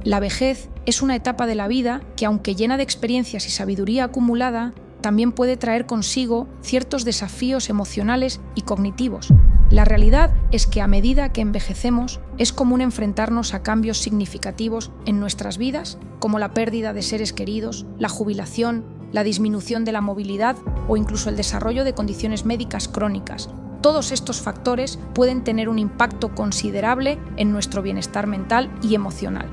La vejez es una etapa de la vida que, aunque llena de experiencias y sabiduría acumulada, también puede traer consigo ciertos desafíos emocionales y cognitivos. La realidad es que a medida que envejecemos, es común enfrentarnos a cambios significativos en nuestras vidas, como la pérdida de seres queridos, la jubilación, la disminución de la movilidad o incluso el desarrollo de condiciones médicas crónicas. Todos estos factores pueden tener un impacto considerable en nuestro bienestar mental y emocional.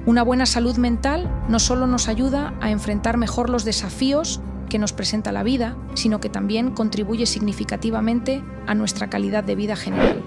Una buena salud mental no solo nos ayuda a enfrentar mejor los desafíos que nos presenta la vida, sino que también contribuye significativamente a nuestra calidad de vida general.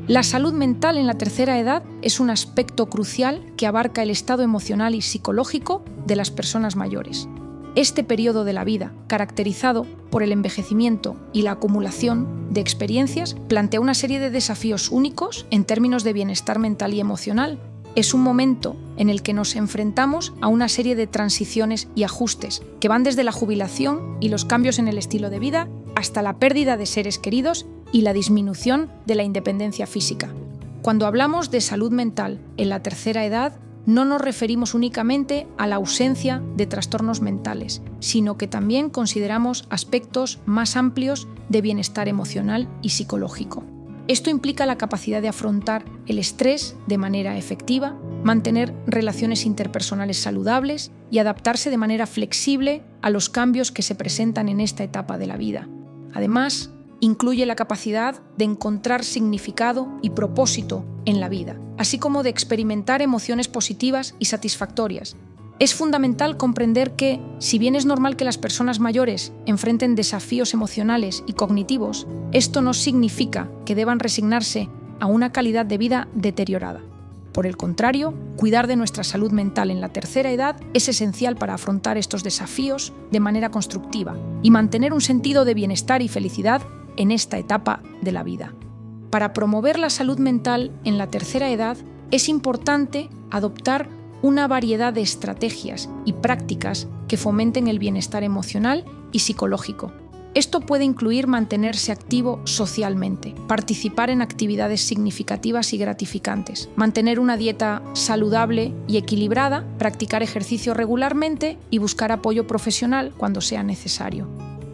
La salud mental en la tercera edad es un aspecto crucial que abarca el estado emocional y psicológico de las personas mayores. Este periodo de la vida, caracterizado por el envejecimiento y la acumulación de experiencias, plantea una serie de desafíos únicos en términos de bienestar mental y emocional. Es un momento en el que nos enfrentamos a una serie de transiciones y ajustes que van desde la jubilación y los cambios en el estilo de vida hasta la pérdida de seres queridos y la disminución de la independencia física. Cuando hablamos de salud mental en la tercera edad, no nos referimos únicamente a la ausencia de trastornos mentales, sino que también consideramos aspectos más amplios de bienestar emocional y psicológico. Esto implica la capacidad de afrontar el estrés de manera efectiva, mantener relaciones interpersonales saludables y adaptarse de manera flexible a los cambios que se presentan en esta etapa de la vida. Además, incluye la capacidad de encontrar significado y propósito en la vida, así como de experimentar emociones positivas y satisfactorias. Es fundamental comprender que, si bien es normal que las personas mayores enfrenten desafíos emocionales y cognitivos, esto no significa que deban resignarse a una calidad de vida deteriorada. Por el contrario, cuidar de nuestra salud mental en la tercera edad es esencial para afrontar estos desafíos de manera constructiva y mantener un sentido de bienestar y felicidad en esta etapa de la vida. Para promover la salud mental en la tercera edad, es importante adoptar una variedad de estrategias y prácticas que fomenten el bienestar emocional y psicológico. Esto puede incluir mantenerse activo socialmente, participar en actividades significativas y gratificantes, mantener una dieta saludable y equilibrada, practicar ejercicio regularmente y buscar apoyo profesional cuando sea necesario.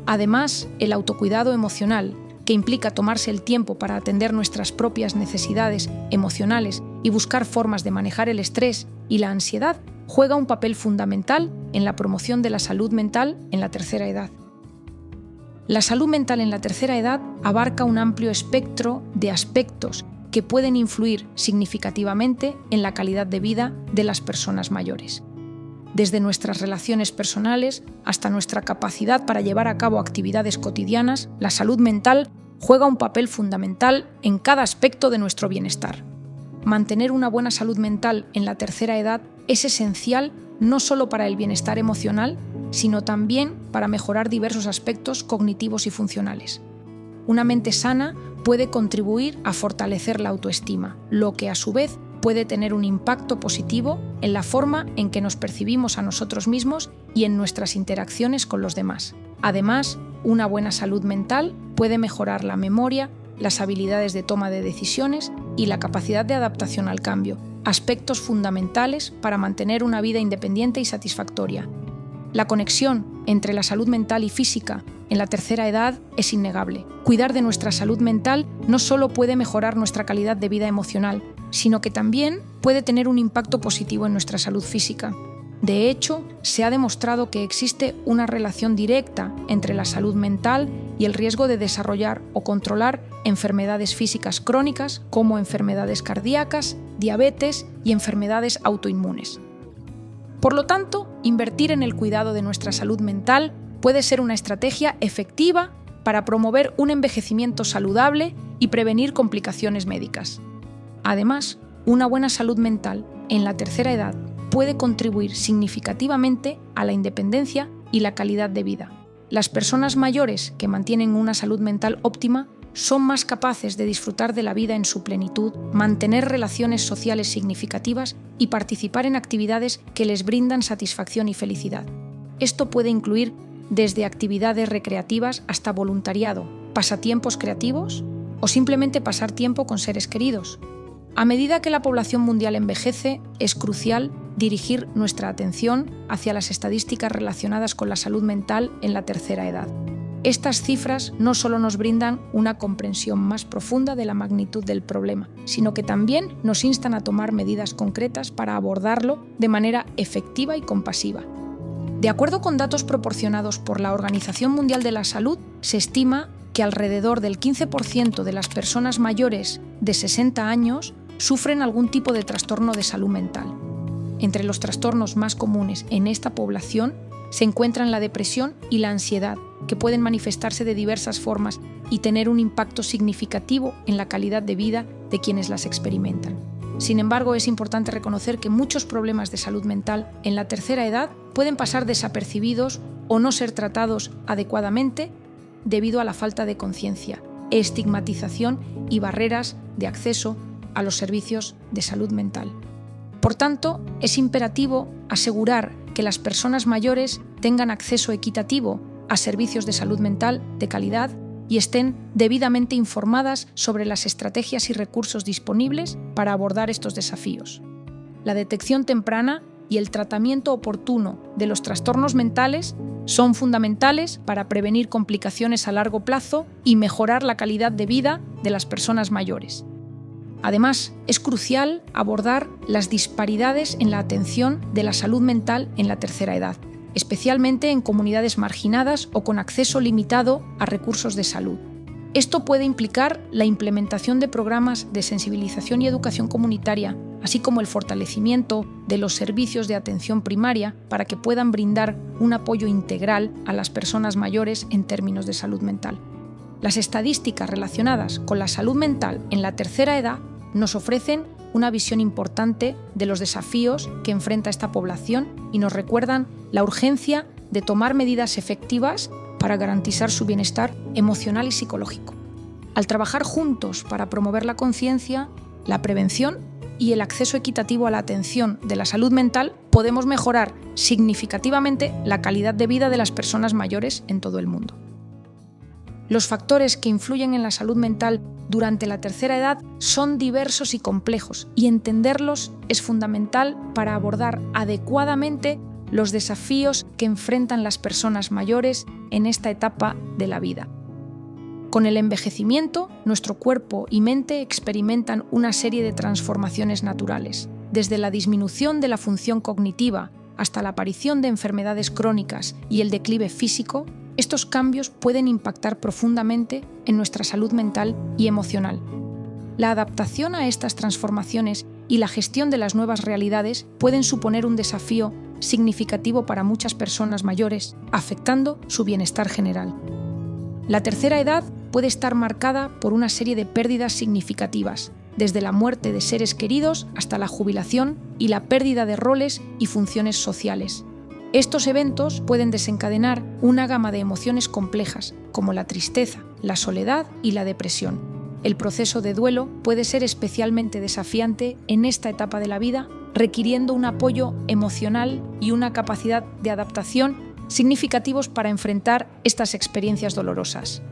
Además, el autocuidado emocional, que implica tomarse el tiempo para atender nuestras propias necesidades emocionales y buscar formas de manejar el estrés y la ansiedad, juega un papel fundamental en la promoción de la salud mental en la tercera edad. La salud mental en la tercera edad abarca un amplio espectro de aspectos que pueden influir significativamente en la calidad de vida de las personas mayores. Desde nuestras relaciones personales hasta nuestra capacidad para llevar a cabo actividades cotidianas, la salud mental juega un papel fundamental en cada aspecto de nuestro bienestar. Mantener una buena salud mental en la tercera edad es esencial no solo para el bienestar emocional, sino también para mejorar diversos aspectos cognitivos y funcionales. Una mente sana puede contribuir a fortalecer la autoestima, lo que a su vez puede tener un impacto positivo en la forma en que nos percibimos a nosotros mismos y en nuestras interacciones con los demás. Además, una buena salud mental puede mejorar la memoria, las habilidades de toma de decisiones y la capacidad de adaptación al cambio, aspectos fundamentales para mantener una vida independiente y satisfactoria. La conexión entre la salud mental y física en la tercera edad es innegable. Cuidar de nuestra salud mental no solo puede mejorar nuestra calidad de vida emocional, sino que también puede tener un impacto positivo en nuestra salud física. De hecho, se ha demostrado que existe una relación directa entre la salud mental y el riesgo de desarrollar o controlar enfermedades físicas crónicas como enfermedades cardíacas, diabetes y enfermedades autoinmunes. Por lo tanto, invertir en el cuidado de nuestra salud mental puede ser una estrategia efectiva para promover un envejecimiento saludable y prevenir complicaciones médicas. Además, una buena salud mental en la tercera edad puede contribuir significativamente a la independencia y la calidad de vida. Las personas mayores que mantienen una salud mental óptima son más capaces de disfrutar de la vida en su plenitud, mantener relaciones sociales significativas y participar en actividades que les brindan satisfacción y felicidad. Esto puede incluir desde actividades recreativas hasta voluntariado, pasatiempos creativos o simplemente pasar tiempo con seres queridos. A medida que la población mundial envejece, es crucial dirigir nuestra atención hacia las estadísticas relacionadas con la salud mental en la tercera edad. Estas cifras no solo nos brindan una comprensión más profunda de la magnitud del problema, sino que también nos instan a tomar medidas concretas para abordarlo de manera efectiva y compasiva. De acuerdo con datos proporcionados por la Organización Mundial de la Salud, se estima que alrededor del 15% de las personas mayores de 60 años sufren algún tipo de trastorno de salud mental. Entre los trastornos más comunes en esta población se encuentran la depresión y la ansiedad, que pueden manifestarse de diversas formas y tener un impacto significativo en la calidad de vida de quienes las experimentan. Sin embargo, es importante reconocer que muchos problemas de salud mental en la tercera edad pueden pasar desapercibidos o no ser tratados adecuadamente debido a la falta de conciencia, estigmatización y barreras de acceso a los servicios de salud mental. Por tanto, es imperativo asegurar que las personas mayores tengan acceso equitativo a servicios de salud mental de calidad y estén debidamente informadas sobre las estrategias y recursos disponibles para abordar estos desafíos. La detección temprana y el tratamiento oportuno de los trastornos mentales son fundamentales para prevenir complicaciones a largo plazo y mejorar la calidad de vida de las personas mayores. Además, es crucial abordar las disparidades en la atención de la salud mental en la tercera edad, especialmente en comunidades marginadas o con acceso limitado a recursos de salud. Esto puede implicar la implementación de programas de sensibilización y educación comunitaria, así como el fortalecimiento de los servicios de atención primaria para que puedan brindar un apoyo integral a las personas mayores en términos de salud mental. Las estadísticas relacionadas con la salud mental en la tercera edad nos ofrecen una visión importante de los desafíos que enfrenta esta población y nos recuerdan la urgencia de tomar medidas efectivas para garantizar su bienestar emocional y psicológico. Al trabajar juntos para promover la conciencia, la prevención y el acceso equitativo a la atención de la salud mental, podemos mejorar significativamente la calidad de vida de las personas mayores en todo el mundo. Los factores que influyen en la salud mental durante la tercera edad son diversos y complejos, y entenderlos es fundamental para abordar adecuadamente los desafíos que enfrentan las personas mayores en esta etapa de la vida. Con el envejecimiento, nuestro cuerpo y mente experimentan una serie de transformaciones naturales, desde la disminución de la función cognitiva hasta la aparición de enfermedades crónicas y el declive físico. Estos cambios pueden impactar profundamente en nuestra salud mental y emocional. La adaptación a estas transformaciones y la gestión de las nuevas realidades pueden suponer un desafío significativo para muchas personas mayores, afectando su bienestar general. La tercera edad puede estar marcada por una serie de pérdidas significativas, desde la muerte de seres queridos hasta la jubilación y la pérdida de roles y funciones sociales. Estos eventos pueden desencadenar una gama de emociones complejas, como la tristeza, la soledad y la depresión. El proceso de duelo puede ser especialmente desafiante en esta etapa de la vida, requiriendo un apoyo emocional y una capacidad de adaptación significativos para enfrentar estas experiencias dolorosas.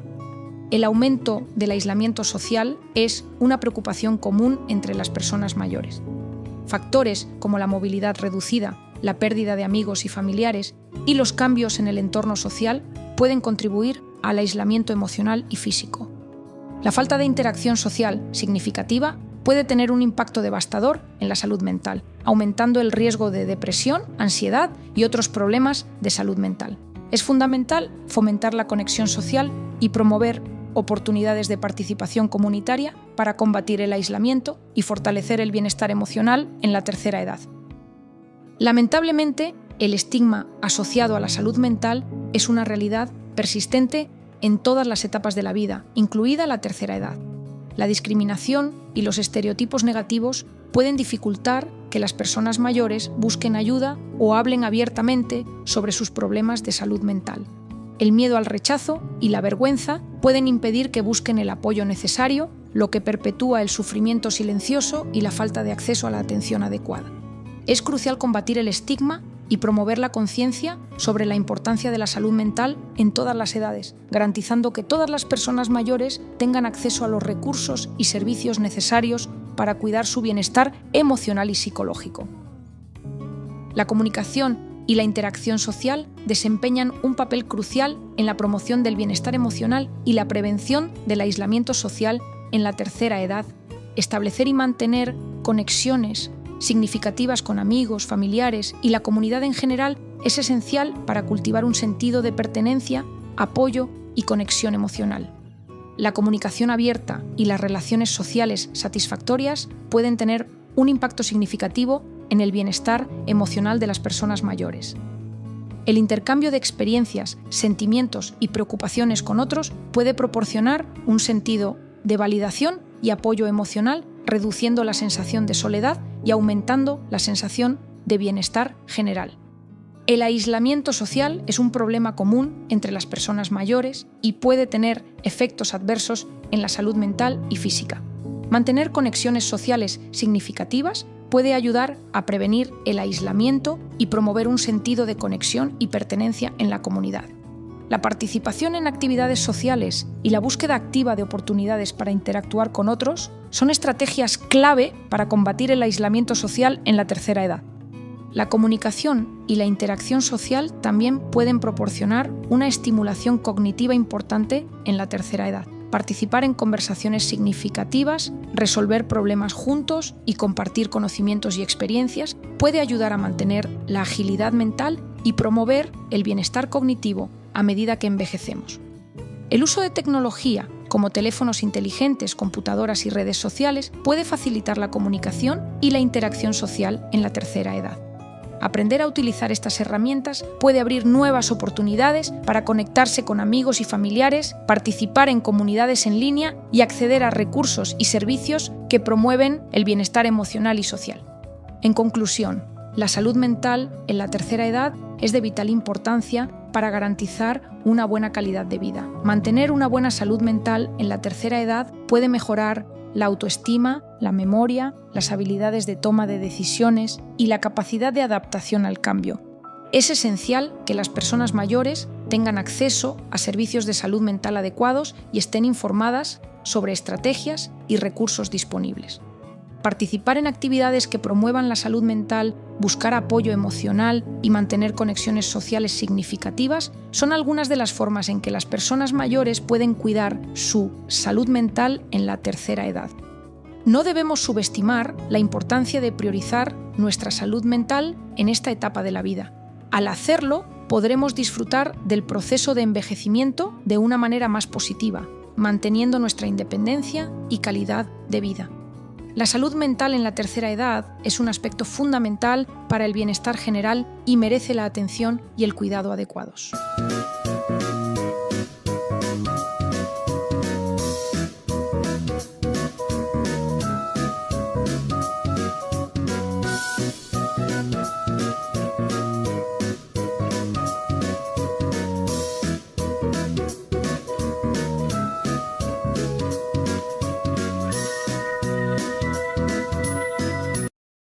El aumento del aislamiento social es una preocupación común entre las personas mayores. Factores como la movilidad reducida, la pérdida de amigos y familiares y los cambios en el entorno social pueden contribuir al aislamiento emocional y físico. La falta de interacción social significativa puede tener un impacto devastador en la salud mental, aumentando el riesgo de depresión, ansiedad y otros problemas de salud mental. Es fundamental fomentar la conexión social y promover oportunidades de participación comunitaria para combatir el aislamiento y fortalecer el bienestar emocional en la tercera edad. Lamentablemente, el estigma asociado a la salud mental es una realidad persistente en todas las etapas de la vida, incluida la tercera edad. La discriminación y los estereotipos negativos pueden dificultar que las personas mayores busquen ayuda o hablen abiertamente sobre sus problemas de salud mental. El miedo al rechazo y la vergüenza pueden impedir que busquen el apoyo necesario, lo que perpetúa el sufrimiento silencioso y la falta de acceso a la atención adecuada. Es crucial combatir el estigma y promover la conciencia sobre la importancia de la salud mental en todas las edades, garantizando que todas las personas mayores tengan acceso a los recursos y servicios necesarios para para cuidar su bienestar emocional y psicológico. La comunicación y la interacción social desempeñan un papel crucial en la promoción del bienestar emocional y la prevención del aislamiento social en la tercera edad. Establecer y mantener conexiones significativas con amigos, familiares y la comunidad en general es esencial para cultivar un sentido de pertenencia, apoyo y conexión emocional. La comunicación abierta y las relaciones sociales satisfactorias pueden tener un impacto significativo en el bienestar emocional de las personas mayores. El intercambio de experiencias, sentimientos y preocupaciones con otros puede proporcionar un sentido de validación y apoyo emocional, reduciendo la sensación de soledad y aumentando la sensación de bienestar general. El aislamiento social es un problema común entre las personas mayores y puede tener efectos adversos en la salud mental y física. Mantener conexiones sociales significativas puede ayudar a prevenir el aislamiento y promover un sentido de conexión y pertenencia en la comunidad. La participación en actividades sociales y la búsqueda activa de oportunidades para interactuar con otros son estrategias clave para combatir el aislamiento social en la tercera edad. La comunicación y la interacción social también pueden proporcionar una estimulación cognitiva importante en la tercera edad. Participar en conversaciones significativas, resolver problemas juntos y compartir conocimientos y experiencias puede ayudar a mantener la agilidad mental y promover el bienestar cognitivo a medida que envejecemos. El uso de tecnología, como teléfonos inteligentes, computadoras y redes sociales, puede facilitar la comunicación y la interacción social en la tercera edad. Aprender a utilizar estas herramientas puede abrir nuevas oportunidades para conectarse con amigos y familiares, participar en comunidades en línea y acceder a recursos y servicios que promueven el bienestar emocional y social. En conclusión, la salud mental en la tercera edad es de vital importancia para garantizar una buena calidad de vida. Mantener una buena salud mental en la tercera edad puede mejorar la autoestima, la memoria, las habilidades de toma de decisiones y la capacidad de adaptación al cambio. Es esencial que las personas mayores tengan acceso a servicios de salud mental adecuados y estén informadas sobre estrategias y recursos disponibles. Participar en actividades que promuevan la salud mental, buscar apoyo emocional y mantener conexiones sociales significativas son algunas de las formas en que las personas mayores pueden cuidar su salud mental en la tercera edad. No debemos subestimar la importancia de priorizar nuestra salud mental en esta etapa de la vida. Al hacerlo, podremos disfrutar del proceso de envejecimiento de una manera más positiva, manteniendo nuestra independencia y calidad de vida. La salud mental en la tercera edad es un aspecto fundamental para el bienestar general y merece la atención y el cuidado adecuados.